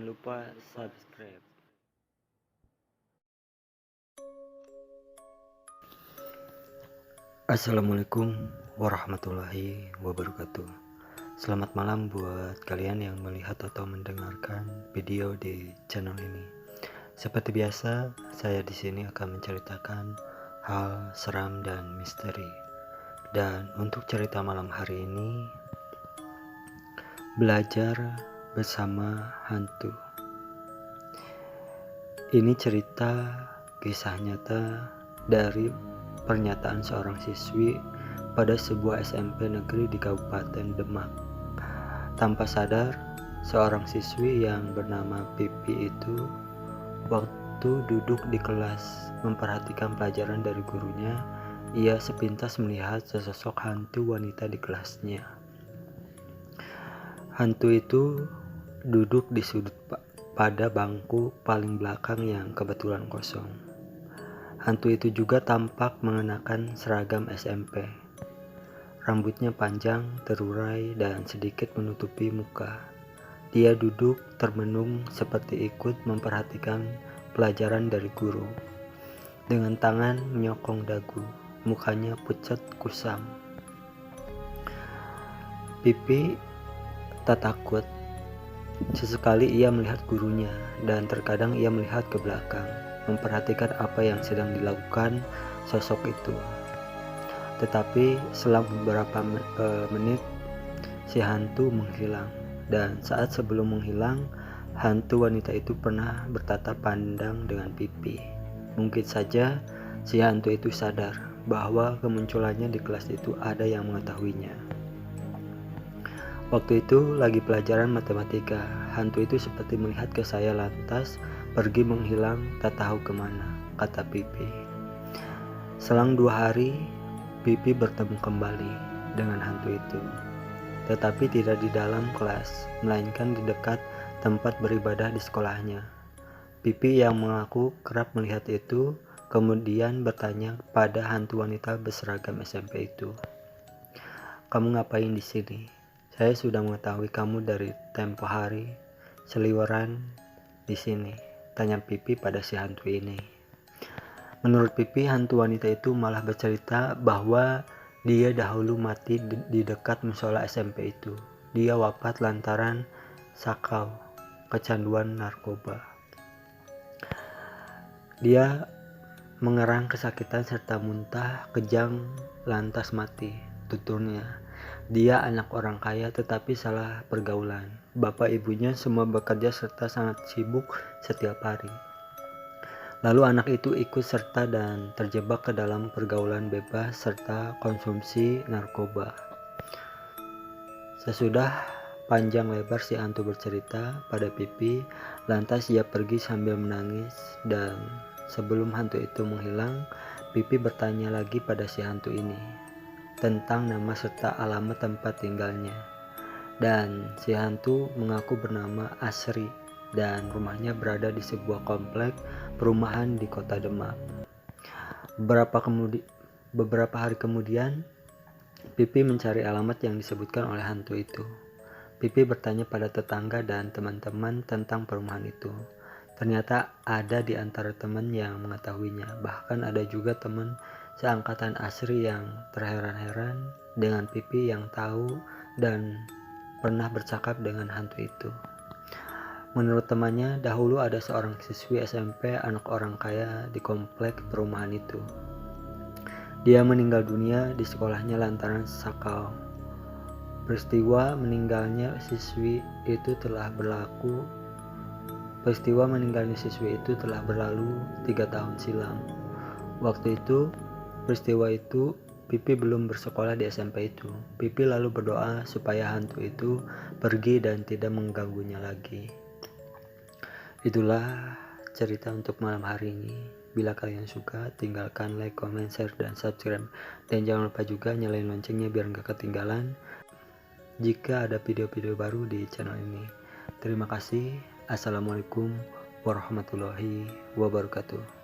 lupa subscribe. Assalamualaikum warahmatullahi wabarakatuh. Selamat malam buat kalian yang melihat atau mendengarkan video di channel ini. Seperti biasa, saya di sini akan menceritakan hal seram dan misteri. Dan untuk cerita malam hari ini, belajar bersama hantu. Ini cerita kisah nyata dari pernyataan seorang siswi pada sebuah SMP negeri di Kabupaten Demak. Tanpa sadar, seorang siswi yang bernama Pipi itu waktu duduk di kelas memperhatikan pelajaran dari gurunya, ia sepintas melihat sesosok hantu wanita di kelasnya. Hantu itu duduk di sudut pada bangku paling belakang yang kebetulan kosong. Hantu itu juga tampak mengenakan seragam SMP. Rambutnya panjang, terurai, dan sedikit menutupi muka. Dia duduk termenung seperti ikut memperhatikan pelajaran dari guru. Dengan tangan menyokong dagu, mukanya pucat kusam. Pipi tak takut. Sesekali ia melihat gurunya, dan terkadang ia melihat ke belakang, memperhatikan apa yang sedang dilakukan sosok itu. Tetapi selang beberapa menit, si hantu menghilang. Dan saat sebelum menghilang, hantu wanita itu pernah bertatap pandang dengan Pipi. Mungkin saja si hantu itu sadar bahwa kemunculannya di kelas itu ada yang mengetahuinya. Waktu itu lagi pelajaran matematika. Hantu itu seperti melihat ke saya lantas pergi menghilang tak tahu kemana, kata Pipi. Selang 2 hari, Pipi bertemu kembali dengan hantu itu. Tetapi tidak di dalam kelas, melainkan di dekat tempat beribadah di sekolahnya. Pipi yang mengaku kerap melihat itu, kemudian bertanya pada hantu wanita berseragam SMP itu. "Kamu ngapain di sini? Saya sudah mengetahui kamu dari tempo hari, seliweran di sini," tanya Pipi pada si hantu ini. Menurut Pipi, hantu wanita itu malah bercerita bahwa dia dahulu mati di dekat musola SMP itu. Dia wafat lantaran sakau, kecanduan narkoba. Dia mengerang kesakitan serta muntah kejang lantas mati, tuturnya. Dia anak orang kaya tetapi salah pergaulan. Bapak ibunya semua bekerja serta sangat sibuk setiap hari. Lalu anak itu ikut serta dan terjebak ke dalam pergaulan bebas serta konsumsi narkoba. Sesudah panjang lebar si hantu bercerita pada Pipi, lantas ia pergi sambil menangis, dan sebelum hantu itu menghilang, Pipi bertanya lagi pada si hantu ini tentang nama serta alamat tempat tinggalnya. Dan si hantu mengaku bernama Asri dan rumahnya berada di sebuah komplek perumahan di kota Demak. Beberapa hari kemudian, Pipi mencari alamat yang disebutkan oleh hantu itu. Pipi bertanya pada tetangga dan teman-teman tentang perumahan itu. Ternyata ada di antara teman yang mengetahuinya. Bahkan ada juga teman seangkatan Asri yang terheran-heran dengan Pipi yang tahu dan pernah bercakap dengan hantu itu. Menurut temannya, dahulu ada seorang siswi SMP anak orang kaya di komplek perumahan itu. Dia meninggal dunia di sekolahnya lantaran sakau. Peristiwa meninggalnya siswi itu telah berlalu 3 tahun silam. Waktu itu, peristiwa itu, Pipi belum bersekolah di SMP itu. Pipi lalu berdoa supaya hantu itu pergi dan tidak mengganggunya lagi. Itulah cerita untuk malam hari ini. Bila kalian suka, tinggalkan like, comment, share, dan subscribe. Dan jangan lupa juga nyalain loncengnya biar gak ketinggalan jika ada video-video baru di channel ini. Terima kasih. Assalamualaikum warahmatullahi wabarakatuh.